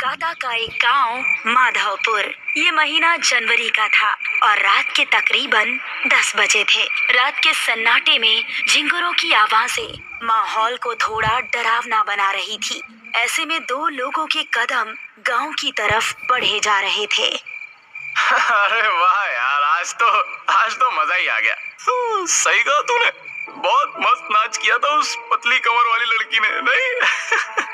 कोलकाता का एक गांव माधवपुर। ये महीना जनवरी का था और रात के तकरीबन 10 बजे थे। रात के सन्नाटे में झिंगुरों की आवाजें माहौल को थोड़ा डरावना बना रही थी। ऐसे में दो लोगों के कदम गांव की तरफ बढ़े जा रहे थे। अरे वाह यार, आज तो मजा ही आ गया। सही कहा तूने, बहुत मस्त नाच किया था उस पतली कमर वाली लड़की ने, नहीं?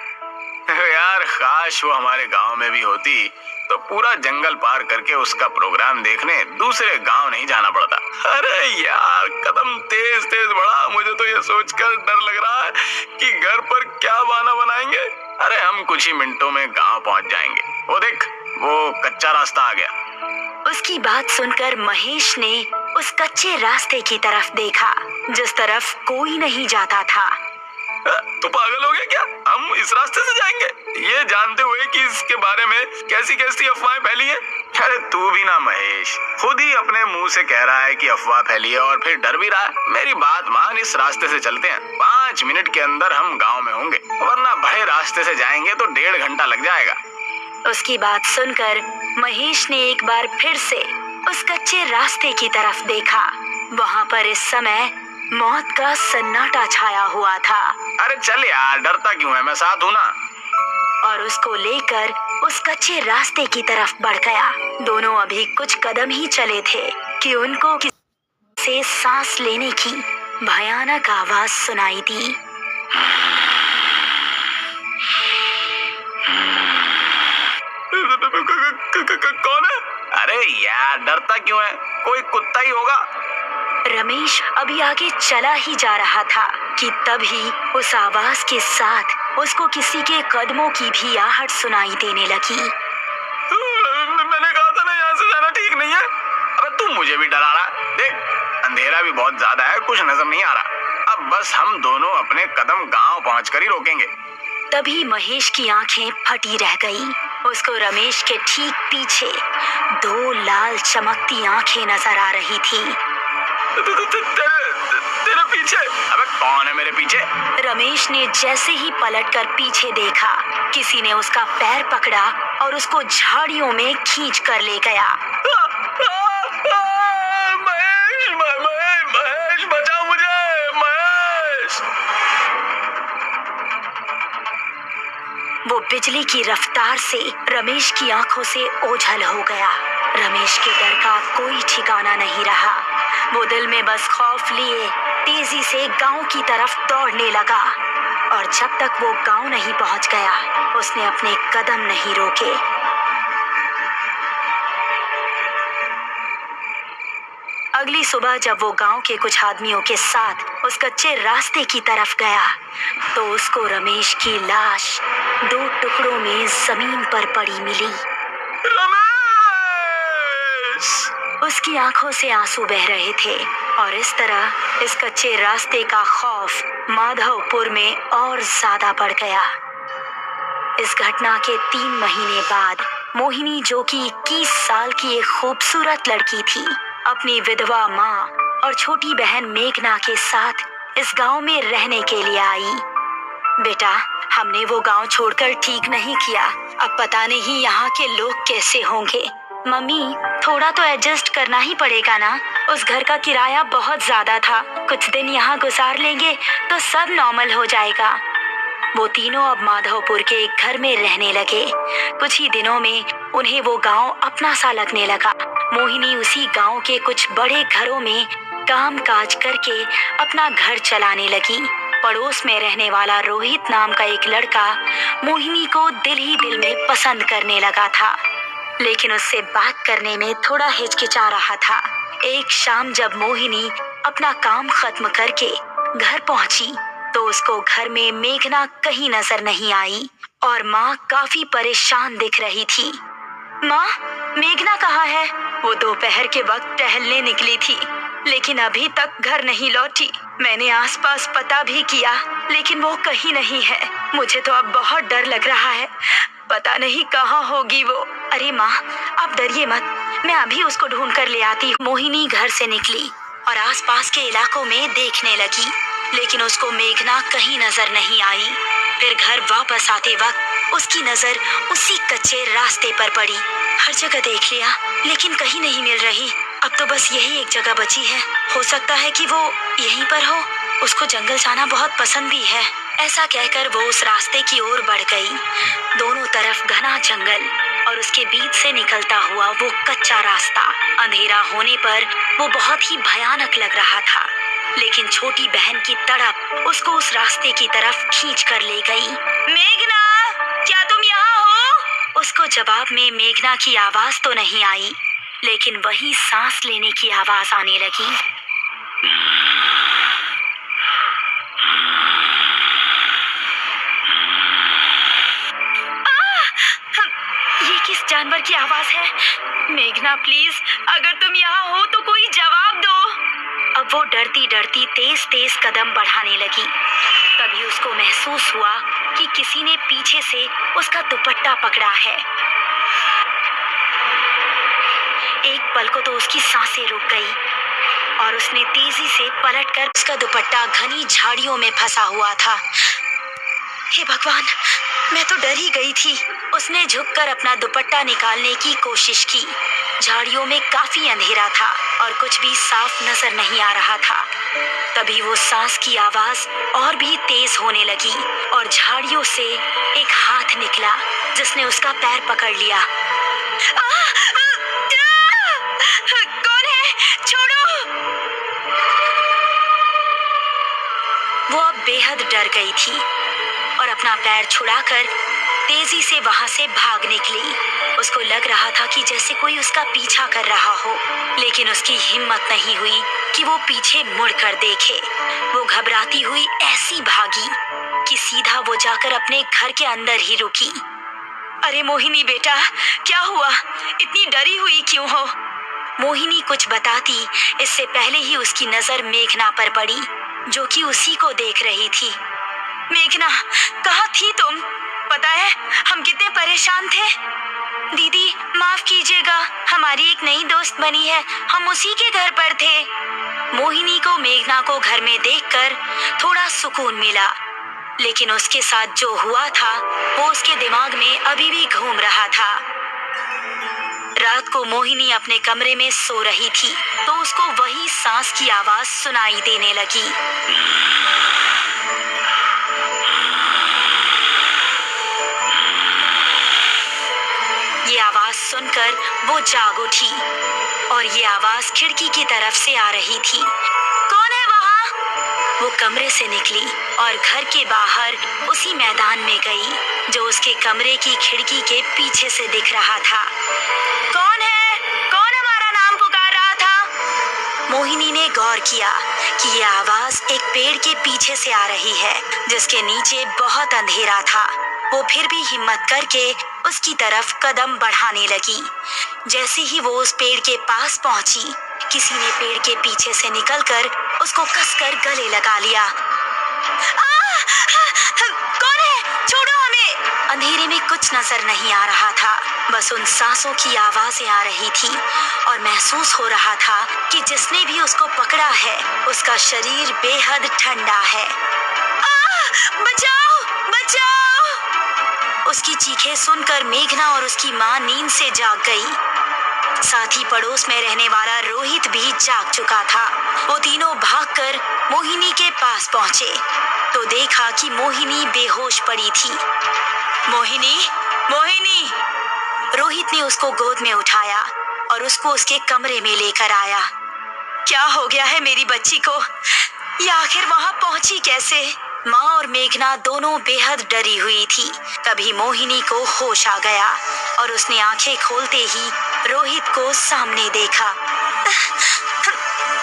यार काश वो हमारे गांव में भी होती तो पूरा जंगल पार करके उसका प्रोग्राम देखने दूसरे गांव नहीं जाना पड़ता। अरे यार कदम तेज तेज बढ़ा, मुझे तो ये सोचकर डर लग रहा है कि घर पर क्या बहाना बनाएंगे। अरे हम कुछ ही मिनटों में गांव पहुंच जाएंगे। वो देख, वो कच्चा रास्ता आ गया। उसकी बात सुनकर महेश ने उस कच्चे रास्ते की तरफ देखा जिस तरफ कोई नहीं जाता था। तो पागल हो गया क्या? हम इस रास्ते से जाएंगे ये जानते हुए कि इसके बारे में कैसी कैसी अफवाहें फैली हैं। अरे तू भी ना महेश, खुद ही अपने मुंह से कह रहा है कि अफवाह फैली है और फिर डर भी रहा है। मेरी बात मान, इस रास्ते से चलते हैं। 5 मिनट के अंदर हम गाँव में होंगे, वरना बड़े रास्ते से जाएंगे तो 1.5 घंटा लग जाएगा। उसकी बात सुनकर महेश ने एक बार फिर से उस कच्चे रास्ते की तरफ देखा। वहाँ पर इस समय मौत का सन्नाटा छाया हुआ था। अरे चल यार, डरता क्यों है, मैं साथ हूँ ना। और उसको लेकर उस कच्चे रास्ते की तरफ बढ़ गया। दोनों अभी कुछ कदम ही चले थे कि उनको किसी से सांस लेने की भयानक आवाज सुनाई दी। कौन है? अरे यार डरता क्यों है, कोई कुत्ता ही होगा। रमेश अभी आगे चला ही जा रहा था कि तभी उस आवाज के साथ उसको किसी के कदमों की भी आहट सुनाई देने लगी। मैंने कहा था ना, यहाँ से जाना ठीक नहीं है। अबे तू मुझे भी डरा रहा। देख, अंधेरा भी बहुत ज्यादा है, कुछ नजर नहीं आ रहा। अब बस हम दोनों अपने कदम गांव पहुंचकर ही रोकेंगे। तभी महेश की आंखें फटी रह गई। उसको रमेश के ठीक पीछे 2 लाल चमकती आंखें नजर आ रही थी। तेरे पीछे? अबे कौन है मेरे पीछे? रमेश ने जैसे ही पलटकर पीछे देखा, किसी ने उसका पैर पकड़ा और उसको झाड़ियों में खींच कर ले गया। महेश बचाओ मुझे, महेश। वो बिजली की रफ्तार से रमेश की आंखों से ओझल हो गया। रमेश के डर का कोई ठिकाना नहीं रहा। वो दिल में बस खौफ लिए तेजी से गांव की तरफ दौड़ने लगा और जब तक वो गांव नहीं पहुंच गया, उसने अपने कदम नहीं रोके। अगली सुबह जब वो गांव के कुछ आदमियों के साथ उस कच्चे रास्ते की तरफ गया तो उसको रमेश की लाश 2 टुकड़ों में जमीन पर पड़ी मिली। उसकी आंखों से आंसू बह रहे थे और इस तरह इस कच्चे रास्ते का खौफ माधवपुर में और ज्यादा बढ़ गया। इस घटना के 3 महीने बाद मोहिनी, जो कि 21 साल की एक खूबसूरत लड़की थी, अपनी विधवा माँ और छोटी बहन मेघना के साथ इस गांव में रहने के लिए आई। बेटा, हमने वो गांव छोड़कर ठीक नहीं किया। अब पता नहीं यहाँ के लोग कैसे होंगे। मम्मी, थोड़ा तो एडजस्ट करना ही पड़ेगा ना। उस घर का किराया बहुत ज्यादा था। कुछ दिन यहाँ गुजार लेंगे तो सब नॉर्मल हो जाएगा। वो तीनों अब माधवपुर के एक घर में रहने लगे। कुछ ही दिनों में उन्हें वो गांव अपना सा लगने लगा। मोहिनी उसी गांव के कुछ बड़े घरों में काम काज करके अपना घर चलाने लगी। पड़ोस में रहने वाला रोहित नाम का एक लड़का मोहिनी को दिल ही दिल में पसंद करने लगा था, लेकिन उससे बात करने में थोड़ा हिचकिचा रहा था। एक शाम जब मोहिनी अपना काम खत्म करके घर पहुंची तो उसको घर में मेघना कहीं नजर नहीं आई और माँ काफी परेशान दिख रही थी। माँ, मेघना कहाँ है? वो दोपहर के वक्त टहलने निकली थी लेकिन अभी तक घर नहीं लौटी। मैंने आसपास पता भी किया लेकिन वो कहीं नहीं है। मुझे तो अब बहुत डर लग रहा है, पता नहीं कहाँ होगी वो। अरे माँ, आप डरिए मत, मैं अभी उसको ढूंढ कर ले आती हूँ। मोहिनी घर से निकली और आसपास के इलाकों में देखने लगी लेकिन उसको मेघना कहीं नजर नहीं आई। फिर घर वापस आते वक्त उसकी नजर उसी कच्चे रास्ते पर पड़ी। हर जगह देख लिया लेकिन कहीं नहीं मिल रही। अब तो बस यही एक जगह बची है। हो सकता है कि वो यहीं पर हो। उसको जंगल जाना बहुत पसंद भी है। ऐसा कहकर वो उस रास्ते की ओर बढ़ गई। दोनों तरफ घना जंगल और उसके बीच से निकलता हुआ वो कच्चा रास्ता। अंधेरा होने पर वो बहुत ही भयानक लग रहा था, लेकिन छोटी बहन की तड़प उसको उस रास्ते की तरफ खींच कर ले गई। मेघना, क्या तुम यहाँ हो? उसको जवाब में मेघना की आवाज तो नहीं आई, लेकिन वही सांस लेने की आवाज आने लगी। ये किस जानवर की आवाज है? मेघना प्लीज, अगर तुम यहाँ हो तो कोई जवाब दो। अब वो डरती डरती तेज तेज कदम बढ़ाने लगी। तभी उसको महसूस हुआ कि किसी ने पीछे से उसका दुपट्टा पकड़ा है। एक पल को तो उसकी सांसें रुक गई और उसने तेजी से पलटकर उसका दुपट्टा घनी झाड़ियों में फंसा हुआ था। हे भगवान, मैं तो डर ही गई थी। उसने झुककर अपना दुपट्टा निकालने की कोशिश की। झाड़ियों में काफी अंधेरा था और कुछ भी साफ नजर नहीं आ रहा था। तभी वो सांस की आवाज और भी तेज होने लगी और झाड़ियों से एक हाथ निकला जिसने उसका पैर पकड़ लिया। कौन है? छोड़ो! वो अब बेहद डर गई थी और अपना पैर छुड़ाकर तेजी से वहां से भाग निकली। उसको लग रहा था कि जैसे कोई उसका पीछा कर रहा हो, लेकिन उसकी हिम्मत नहीं हुई कि वो पीछे मुड़कर देखे। वो घबराती हुई ऐसी भागी कि सीधा वो जाकर अपने घर के अंदर ही रुकी। अरे मोहिनी बेटा, क्या हुआ? इतनी डरी हुई क्यों हो? मोहिनी कुछ बताती इससे पहले ही उसकी नजर मेघना पर पड़ी, जो कि उसी को देख रही थी। मेघना, कहाँ थी तुम? पता है हम कितने परेशान थे। दीदी माफ कीजिएगा, हमारी एक नई दोस्त बनी है, हम उसी के घर पर थे। मोहिनी को मेघना को घर में देखकर थोड़ा सुकून मिला, लेकिन उसके साथ जो हुआ था वो उसके दिमाग में अभी भी घूम रहा था। रात को मोहिनी अपने कमरे में सो रही थी तो उसको वही सांस की आवाज सुनाई देने लगी। ये आवाज सुनकर वो जाग उठी और ये आवाज खिड़की की तरफ से आ रही थी। कौन है वहाँ? वो कमरे से निकली और घर के बाहर उसी मैदान में गई जो उसके कमरे की खिड़की के पीछे से दिख रहा था। कौन है? कौन हमारा नाम पुकार रहा था? मोहिनी ने गौर किया कि ये आवाज एक पेड़ के पीछे से आ रही है जिसके नीचे बहुत अंधेरा था। वो फिर भी हिम्मत करके उसकी तरफ कदम बढ़ाने लगी। जैसे ही वो उस पेड़ के पास पहुंची, किसी ने पेड़ के पीछे से निकलकर उसको कसकर गले लगा लिया। कौन है? छोड़ो हमें! अंधेरे में कुछ नजर नहीं आ रहा था, बस उन सांसों की आवाजें आ रही थी और महसूस हो रहा था कि जिसने भी उसको पकड़ा है उसका शरीर बेहद ठंडा है। बचाओ! बचाओ! उसकी चीखें सुनकर मेघना और उसकी माँ नींद से जाग गई। साथ ही पड़ोस में रहने वाला रोहित भी जाग चुका था। वो तीनों भागकर मोहिनी के पास पहुंचे तो देखा कि मोहिनी बेहोश पड़ी थी। मोहिनी, मोहिनी! रोहित ने उसको गोद में उठाया और उसको उसके कमरे में लेकर आया। क्या हो गया है मेरी बच्ची को? ये आखिर वहां पहुंची कैसे? माँ और मेघना दोनों बेहद डरी हुई थी। तभी मोहिनी को होश आ गया और उसने आंखें खोलते ही रोहित को सामने देखा।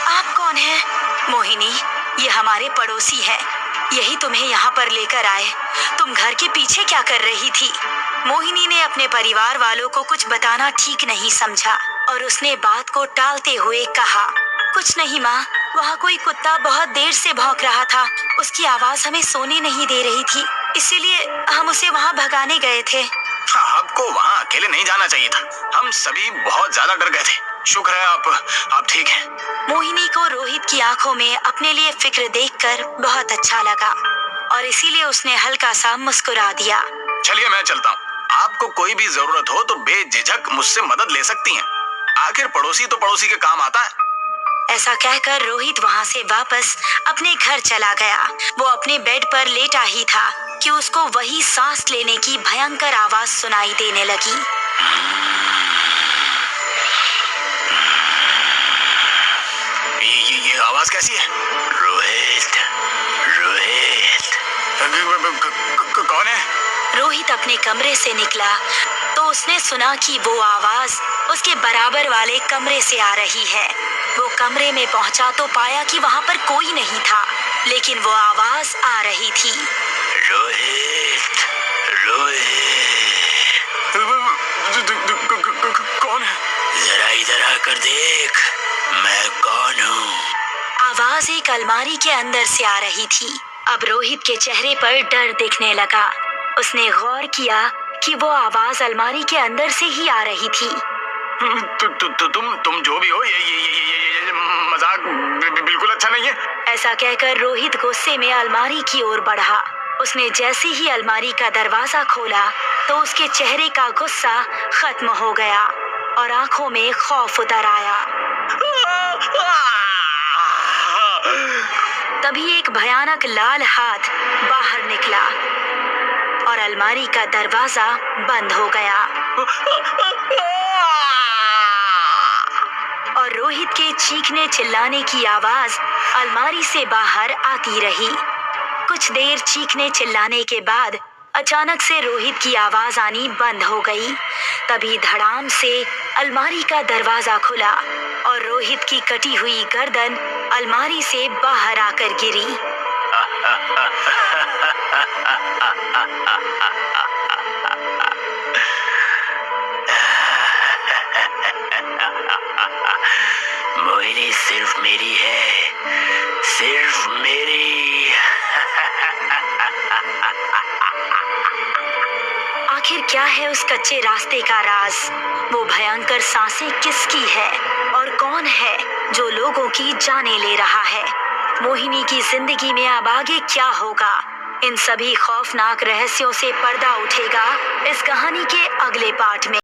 आप कौन हैं? मोहिनी, ये हमारे पड़ोसी हैं। यही तुम्हें यहाँ पर लेकर आए। तुम घर के पीछे क्या कर रही थी? मोहिनी ने अपने परिवार वालों को कुछ बताना ठीक नहीं समझा और उसने बात को टालते हुए कहा, कुछ नहीं माँ, वहाँ कोई कुत्ता बहुत देर से भौंक रहा था। उसकी आवाज हमें सोने नहीं दे रही थी, इसीलिए हम उसे वहाँ भगाने गए थे। आपको वहाँ अकेले नहीं जाना चाहिए था। हम सभी बहुत ज्यादा डर गए थे। शुक्र है आप ठीक हैं। मोहिनी को रोहित की आंखों में अपने लिए फिक्र देखकर बहुत अच्छा लगा और इसीलिए उसने हल्का सा मुस्कुरा दिया। चलिए मैं चलता हूँ। आपको कोई भी जरूरत हो तो बेझिझक मुझसे मदद ले सकती हैं। आखिर पड़ोसी तो पड़ोसी के काम आता है। ऐसा कहकर रोहित वहां से वापस अपने घर चला गया। वो अपने बेड पर लेटा ही था कि उसको वही सांस लेने की भयंकर आवाज सुनाई देने लगी। ये आवाज कैसी है? रोहित, रोहित। कौन है? रोहित अपने कमरे से निकला तो उसने सुना कि वो आवाज उसके बराबर वाले कमरे से आ रही है। वो कमरे में पहुंचा तो पाया कि वहां पर कोई नहीं था, लेकिन वो आवाज आ रही थी। रोहित, रोहित। कौन है? जरा इधर आकर देख, मैं कौन हूँ। आवाज एक अलमारी के अंदर से आ रही थी। अब रोहित के चेहरे पर डर दिखने लगा। उसने गौर किया कि वो आवाज अलमारी के अंदर से ही आ रही थी। तुम जो भी हो, ये मजाक बिल्कुल अच्छा नहीं है। ऐसा कहकर रोहित गुस्से में अलमारी की ओर बढ़ा। उसने जैसे ही अलमारी का दरवाजा खोला तो उसके चेहरे का गुस्सा खत्म हो गया और आंखों में खौफ उतर आया। तभी एक भयानक लाल हाथ बाहर निकला और अलमारी का दरवाजा बंद हो गया और रोहित के चीखने चिल्लाने की आवाज अलमारी से बाहर आती रही। कुछ देर चीखने चिल्लाने के बाद अचानक से रोहित की आवाज आनी बंद हो गई। तभी धड़ाम से अलमारी का दरवाजा खुला और रोहित की कटी हुई गर्दन अलमारी से बाहर आकर गिरी। मोहिनी सिर्फ मेरी है, सिर्फ मेरी। आखिर क्या है उस कच्चे रास्ते का राज? वो भयंकर सांसें किसकी है और कौन है जो लोगों की जानें ले रहा है? मोहिनी की जिंदगी में अब आगे क्या होगा? इन सभी खौफनाक रहस्यों से पर्दा उठेगा इस कहानी के अगले पार्ट में।